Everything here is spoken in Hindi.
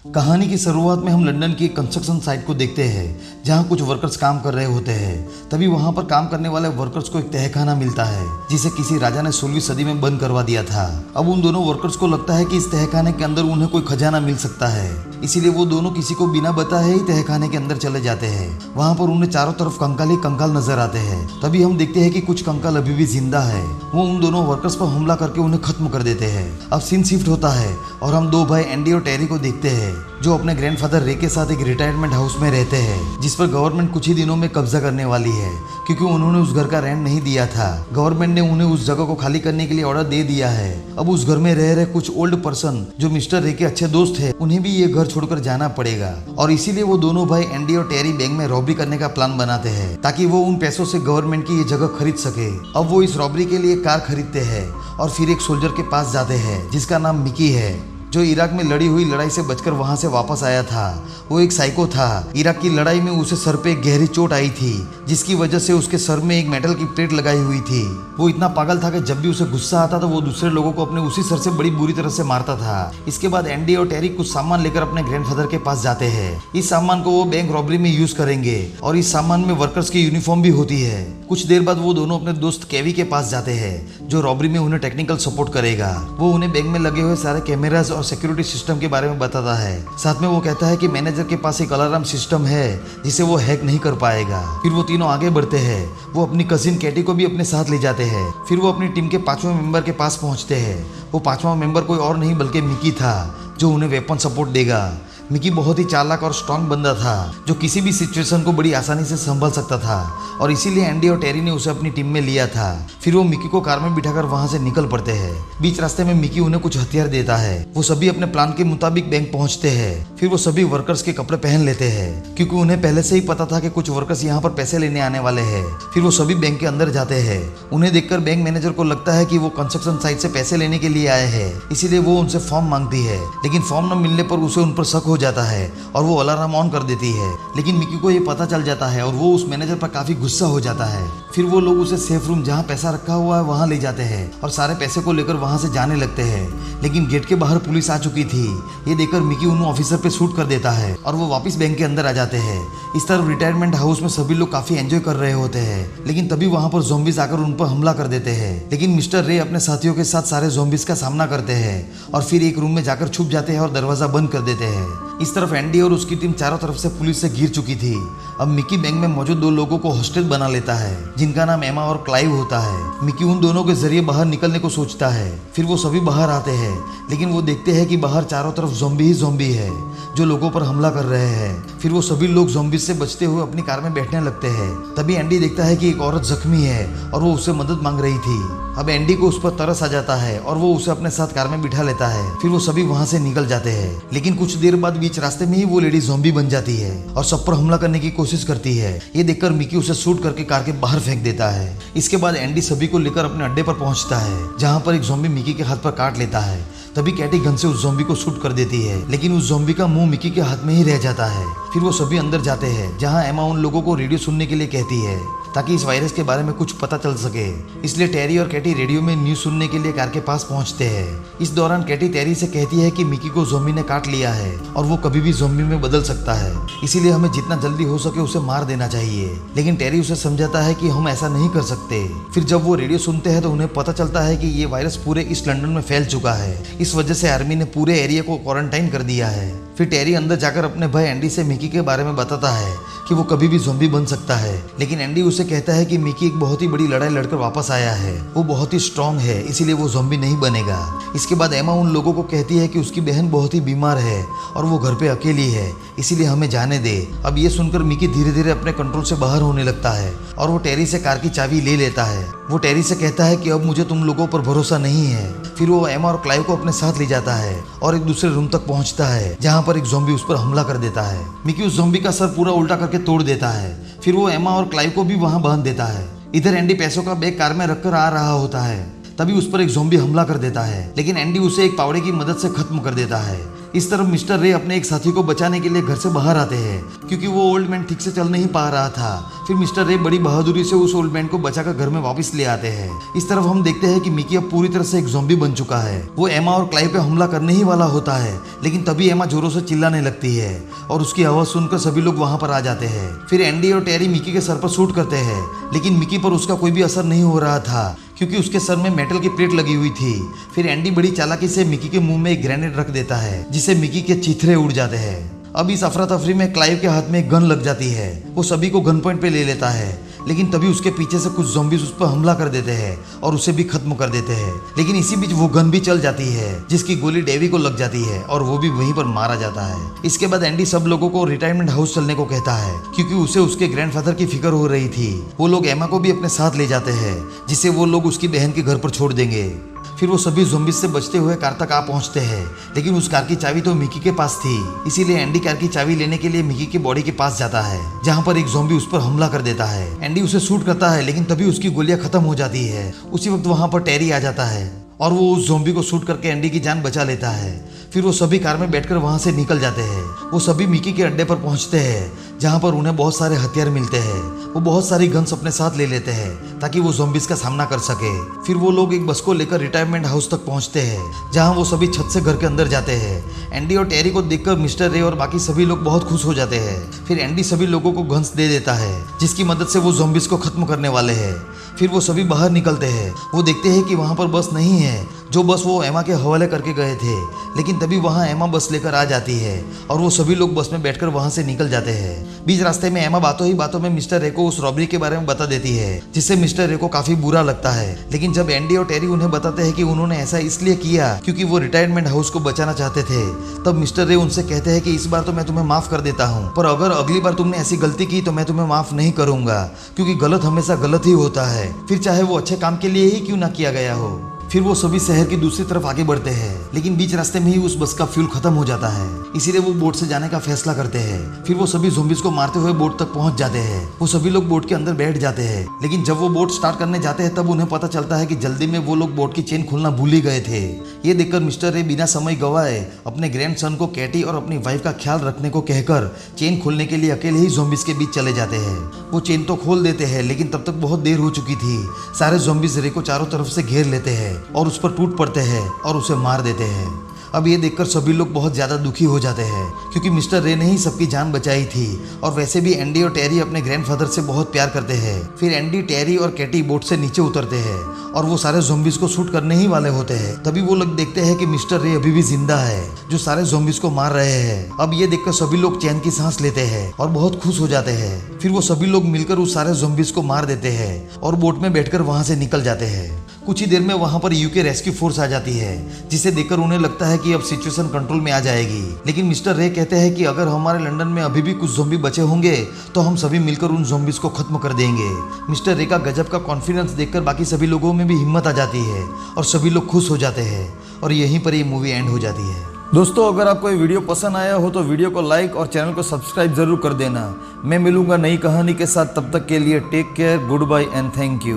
कहानी की शुरुआत में हम लंदन की एक कंस्ट्रक्शन साइट को देखते हैं जहां कुछ वर्कर्स काम कर रहे होते हैं। तभी वहां पर काम करने वाले वर्कर्स को एक तहखाना मिलता है जिसे किसी राजा ने 16वीं सदी में बंद करवा दिया था। अब उन दोनों वर्कर्स को लगता है कि इस तहखाने के अंदर उन्हें कोई खजाना मिल सकता है, इसीलिए वो दोनों किसी को बिना बताए ही तहखाने के अंदर चले जाते हैं। वहां पर उन्हें चारों तरफ कंकाल ही कंकाल नजर आते हैं। तभी हम देखते हैं कि कुछ कंकाल अभी भी जिंदा है। वो उन दोनों वर्कर्स पर हमला करके उन्हें खत्म कर देते हैं। अब सीन शिफ्ट होता है और हम दो भाई एंडी और टेरी को देखते हैं जो अपने ग्रैंडफादर रे के साथ एक रिटायरमेंट हाउस में रहते हैं जिस पर गवर्नमेंट कुछ ही दिनों में कब्जा करने वाली है क्योंकि उन्होंने उस घर का रेंट नहीं दिया था। गवर्नमेंट ने उन्हें उस जगह को खाली करने के लिए ऑर्डर दे दिया है। अब उस घर में रह रहे कुछ ओल्ड पर्सन जो मिस्टर रे के अच्छे दोस्त है उन्हें भी ये घर छोड़कर जाना पड़ेगा और इसीलिए वो दोनों भाई एंडी और टेरी बैंक में रॉबरी करने का प्लान बनाते हैं ताकि वो उन पैसों से गवर्नमेंट की ये जगह खरीद सके। अब वो इस रॉबरी के लिए कार खरीदते हैं और फिर एक सोल्जर के पास जाते हैं जिसका नाम मिकी है जो इराक में लड़ी हुई लड़ाई से बचकर वहां से वापस आया था। वो एक साइको था। इराक की लड़ाई में उसे सर पे एक गहरी चोट आई थी जिसकी वजह से उसके सर में एक मेटल की प्लेट लगाई हुई थी। वो इतना पागल था कि जब भी उसे गुस्सा आता तो वो दूसरे लोगों को अपने उसी सर से बड़ी बुरी तरह से मारता था। इसके बाद एंडी और टेरी कुछ सामान लेकर अपने ग्रैंडफादर के पास जाते हैं। इस सामान को वो बैंक रॉबरी में यूज करेंगे और इस सामान में वर्कर्स की यूनिफॉर्म भी होती है। कुछ देर बाद वो दोनों अपने दोस्त केवी के पास जाते हैं जो रॉबरी में उन्हें टेक्निकल सपोर्ट करेगा। वो उन्हें बैंक में लगे हुए सारे कैमरास और सिक्योरिटी सिस्टम के बारे में बताता है। साथ में वो कहता है कि मैनेजर के पास एक अलार्म सिस्टम है जिसे वो हैक नहीं कर पाएगा। फिर वो तीनों आगे बढ़ते हैं। वो अपनी कजिन कैटी को भी अपने साथ ले जाते हैं। फिर वो अपनी टीम के 5वें मेंबर के पास पहुंचते हैं। वो 5वां मेंबर कोई और नहीं बल्कि मिकी था जो उन्हें वेपन सपोर्ट देगा। मिकी बहुत ही चालाक और स्ट्रांग बंदा था जो किसी भी सिचुएशन को बड़ी आसानी से संभाल सकता था और इसीलिए एंडी और टेरी ने उसे अपनी टीम में लिया था। फिर वो मिकी को कार में बिठाकर वहां से निकल पड़ते हैं। बीच रास्ते में मिकी उन्हें कुछ हथियार देता है। वो सभी अपने प्लान के मुताबिक बैंक पहुंचते हैं। फिर वो सभी वर्कर्स के कपड़े पहन लेते हैं क्योंकि उन्हें पहले से ही पता था कि कुछ वर्कर्स यहाँ पर पैसे लेने आने वाले हैं। फिर वो सभी बैंक के अंदर जाते हैं। उन्हें देखकर बैंक मैनेजर को लगता है कि वो कंस्ट्रक्शन साइट से पैसे लेने के लिए आए हैं, इसीलिए वो उनसे फॉर्म मांगती है। लेकिन फॉर्म न मिलने पर उसे उन पर शक हो जाता है और वो अलार्म ऑन कर देती है। लेकिन मिकी को ये पता चल जाता है और वो उस मैनेजर पर काफी गुस्सा हो जाता है। फिर वो लोग उसे सेफ रूम जहाँ पैसा रखा हुआ है वहाँ ले जाते हैं और सारे पैसे को लेकर वहाँ से जाने लगते हैं। लेकिन गेट के बाहर पुलिस आ चुकी थी। ये देखकर मिकी उन ऑफिसर पे शूट कर देता है और वो वापस बैंक के अंदर आ जाते हैं। इस तरफ रिटायरमेंट हाउस में सभी लोग काफी एंजॉय कर रहे होते हैं। लेकिन तभी वहाँ पर ज़ॉम्बीज आकर उन पर हमला कर देते हैं। लेकिन मिस्टर रे अपने साथियों के साथ सारे ज़ॉम्बीज का सामना करते हैं और फिर एक रूम में जाकर छुप जाते हैं और दरवाजा बंद कर देते हैं। इस तरफ एंडी और उसकी टीम चारों तरफ से पुलिस से घिर चुकी थी। अब मिकी बैंक में मौजूद दो लोगों को हॉस्टेज बना लेता है जिनका नाम एमा और क्लाइव होता है। मिकी उन दोनों के जरिए बाहर निकलने को सोचता है। फिर वो सभी बाहर आते हैं लेकिन वो देखते हैं कि बाहर चारों तरफ ज़ॉम्बी ही ज़ॉम्बी है जो लोगों पर हमला कर रहे हैं। फिर वो सभी लोग ज़ॉम्बीज से बचते हुए अपनी कार में बैठने लगते हैं। तभी एंडी देखता है कि एक औरत जख्मी है और वो उससे मदद मांग रही थी। अब एंडी को उस पर तरस आ जाता है और वो उसे अपने साथ कार में बिठा लेता है। फिर वो सभी वहां से निकल जाते हैं। लेकिन कुछ देर बाद बीच रास्ते में ही वो लेडी ज़ॉम्बी बन जाती है और सब पर हमला करने की कोशिश करती है। ये देखकर मिकी उसे शूट करके कार के बाहर फेंक देता है। इसके बाद एंडी सभी को लेकर अपने अड्डे पर पहुंचता है जहां पर एक ज़ॉम्बी मिकी के हाथ पर काट लेता है। तभी कैटी गन से उस ज़ॉम्बी को शूट कर देती है लेकिन उस ज़ॉम्बी का मुंह मिकी के हाथ में ही रह जाता है। फिर वो सभी अंदर जाते हैं जहां एमा उन लोगों को रेडियो सुनने के लिए कहती है ताकि इस वायरस के बारे में कुछ पता चल सके। इसलिए टेरी और कैटी रेडियो में न्यूज़ सुनने के लिए कार के पास पहुंचते हैं। इस दौरान कैटी टेरी से कहती है कि मिकी को ज़ॉम्बी ने काट लिया है और वो कभी भी ज़ॉम्बी में बदल सकता है, इसीलिए हमें जितना जल्दी हो सके उसे मार देना चाहिए। लेकिन टेरी उसे समझाता है कि हम ऐसा नहीं कर सकते। फिर जब वो रेडियो सुनते हैं तो उन्हें पता चलता है कि ये वायरस पूरे ईस्ट लंदन में फैल चुका है। इस वजह से आर्मी ने पूरे एरिया को क्वारंटाइन कर दिया है। फिर टेरी अंदर जाकर अपने भाई एंडी से मिकी के बारे में बताता है कि वो कभी भी ज़ॉम्बी बन सकता है। लेकिन एंडी उसे कहता है कि मिकी एक बहुत ही बड़ी लड़ाई लड़कर वापस आया है, वो बहुत ही स्ट्रांग है, इसीलिए वो ज़ॉम्बी नहीं बनेगा। इसके बाद एमा उन लोगों को कहती है कि उसकी बहन बहुत ही बीमार है और वो घर पे अकेली है, इसीलिए हमें जाने दे। अब ये सुनकर मिकी धीरे धीरे अपने कंट्रोल से बाहर होने लगता है और वो टेरी से कार की चाबी ले लेता है। वो टेरी से कहता है कि अब मुझे तुम लोगों पर भरोसा नहीं है। फिर वो एमा और क्लाइव को अपने साथ ले जाता है और एक दूसरे रूम तक पहुंचता है जहां पर एक ज़ॉम्बी उस पर हमला कर देता है। मिकी उस ज़ॉम्बी का सर पूरा उल्टा करके तोड़ देता है। फिर वो एमा और क्लाइव को भी वहां बांध देता है। इधर एंडी पैसों का बैग कार में रखकर आ रहा होता है तभी उस पर एक ज़ॉम्बी हमला कर देता है, लेकिन एंडी उसे एक पावड़े की मदद से खत्म कर देता है। इस तरफ मिस्टर रे अपने एक साथी को बचाने के लिए घर से बाहर आते हैं क्योंकि वो ओल्ड मैन ठीक से चल नहीं पा रहा था। फिर मिस्टर रे बड़ी बहादुरी से उस ओल्ड मैन को बचाकर घर में वापस ले आते हैं। इस तरफ हम देखते हैं कि मिकी अब पूरी तरह से एक ज़ॉम्बी बन चुका है। वो एमा और क्लाइव पे हमला करने ही वाला होता है, लेकिन तभी एमा जोरों से चिल्लाने लगती है और उसकी आवाज़ सुनकर सभी लोग वहां पर आ जाते हैं। फिर एंडी और टेरी मिकी के सर पर शूट करते हैं, लेकिन मिकी पर उसका कोई भी असर नहीं हो रहा था क्योंकि उसके सर में मेटल की प्लेट लगी हुई थी। फिर एंडी बड़ी चालाकी से मिकी के मुंह में एक ग्रेनेड रख देता है, जिससे मिकी के चीथड़े उड़ जाते हैं। अब इस अफरा तफरी में क्लाइव के हाथ में एक गन लग जाती है। वो सभी को गन पॉइंट पे ले लेता है, लेकिन तभी उसके पीछे से कुछ ज़ॉम्बीज उस पर हमला कर देते हैं और उसे भी खत्म कर देते हैं। लेकिन इसी बीच वो गन भी चल जाती है, जिसकी गोली डेवी को लग जाती है और वो भी वहीं पर मारा जाता है। इसके बाद एंडी सब लोगों को रिटायरमेंट हाउस चलने को कहता है क्योंकि उसे उसके ग्रैंडफादर की फिक्र हो रही थी। वो लोग एमा को भी अपने साथ ले जाते हैं, जिसे वो लोग उसकी बहन के घर पर छोड़ देंगे। फिर वो सभी ज़ॉम्बीज से बचते हुए कार तक आ पहुंचते हैं, लेकिन उस कार की चाबी तो मिकी के पास थी। इसीलिए एंडी कार की चाबी लेने के लिए मिकी की बॉडी के पास जाता है, जहां पर एक ज़ॉम्बी उस पर हमला कर देता है। एंडी उसे शूट करता है, लेकिन तभी उसकी गोलियां खत्म हो जाती है। उसी वक्त वहां पर टेरी आ जाता है और वो उस ज़ॉम्बी को शूट करके एंडी की जान बचा लेता है। फिर वो सभी कार में बैठकर वहां से निकल जाते हैं। वो सभी मिकी के अड्डे पर पहुंचते हैं, जहां पर उन्हें बहुत सारे हथियार मिलते हैं। वो बहुत सारी गन्स अपने साथ ले लेते हैं ताकि वो ज़ॉम्बीज का सामना कर सके। फिर वो लोग एक बस को लेकर रिटायरमेंट हाउस तक पहुंचते हैं, जहां वो सभी छत से घर के अंदर जाते हैं। एंडी और टेरी को देखकर मिस्टर रे और बाकी सभी लोग बहुत खुश हो जाते हैं। फिर एंडी सभी लोगों को गन्स दे देता है, जिसकी मदद से वो ज़ॉम्बीज को खत्म करने वाले हैं। फिर वो सभी बाहर निकलते हैं। वो देखते हैं कि वहाँ पर बस नहीं है, जो बस वो एमा के हवाले करके गए थे। लेकिन तभी वहाँ एमा बस लेकर आ जाती है और वो सभी लोग बस में बैठकर वहाँ से निकल जाते हैं। बीच रास्ते में एमा बातों ही बातों में मिस्टर रे को उस रॉबरी के बारे में बता देती है, जिससे मिस्टर रे को काफी बुरा लगता है। लेकिन जब एंडी और टेरी उन्हें बताते हैं कि उन्होंने ऐसा इसलिए किया क्योंकि वो रिटायरमेंट हाउस को बचाना चाहते थे, तब मिस्टर रे उनसे कहते हैं कि इस बार तो मैं तुम्हें माफ कर देता हूँ, पर अगर अगली बार तुमने ऐसी गलती की तो मैं तुम्हें माफ नहीं करूंगा, क्योंकि गलत हमेशा गलत ही होता है, फिर चाहे वो अच्छे काम के लिए ही क्यों ना किया गया हो। फिर वो सभी शहर की दूसरी तरफ आगे बढ़ते हैं, लेकिन बीच रास्ते में ही उस बस का फ्यूल खत्म हो जाता है। इसीलिए वो बोट से जाने का फैसला करते हैं। फिर वो सभी ज़ॉम्बीज को मारते हुए बोट तक पहुंच जाते हैं। वो सभी लोग बोट के अंदर बैठ जाते हैं, लेकिन जब वो बोट स्टार्ट करने जाते हैं तब उन्हें पता चलता है कि जल्दी में वो लोग बोट की चेन खोलना भूल ही गए थे। ये देखकर मिस्टर रे बिना समय गवाए अपने ग्रैंडसन को कैटी और अपनी वाइफ का ख्याल रखने को कहकर चेन खोलने के लिए अकेले ही ज़ॉम्बीज के बीच चले जाते हैं। वो चेन तो खोल देते हैं, लेकिन तब तक बहुत देर हो चुकी थी। सारे ज़ॉम्बीज रे को चारों तरफ से घेर लेते हैं और उस पर टूट पड़ते हैं और उसे मार देते हैं। अब ये देखकर सभी लोग बहुत ज़्यादा दुखी हो जाते हैं, क्योंकि मिस्टर रे ने ही सबकी जान बचाई थी। और वैसे भी एंडी और टेरी अपने ग्रैंडफादर से बहुत प्यार करते हैं। फिर एंडी, टेरी और कैटी बोट से नीचे उतरते हैं और वो सारे ज़ॉम्बीज को शूट करने ही वाले होते हैं। तभी वो लोग देखते हैं कि मिस्टर रे अभी भी जिंदा है, जो सारे ज़ॉम्बीज को मार रहे हैं। अब ये देखकर सभी लोग चैन की सांस लेते हैं और बहुत खुश हो जाते हैं। फिर वो सभी लोग मिलकर उस सारे ज़ॉम्बीज को मार देते हैं और बोट में बैठकर वहां से निकल जाते हैं। कुछ ही देर में वहां पर यूके रेस्क्यू फोर्स आ जाती है, जिसे देखकर उन्हें लगता है कि अब सिचुएशन कंट्रोल में आ जाएगी। लेकिन मिस्टर रे कहते हैं कि अगर हमारे लंदन में अभी भी कुछ ज़ॉम्बी बचे होंगे तो हम सभी मिलकर उन ज़ॉम्बीज को खत्म कर देंगे। मिस्टर रे का गजब का कॉन्फिडेंस देखकर बाकी सभी लोगों में भी हिम्मत आ जाती है और सभी लोग खुश हो जाते हैं और यहीं पर ये मूवी एंड हो जाती है। दोस्तों, अगर आपको ये वीडियो पसंद आया हो तो वीडियो को लाइक और चैनल को सब्सक्राइब जरूर कर देना। मैं मिलूंगा नई कहानी के साथ, तब तक के लिए take care, goodbye and thank you.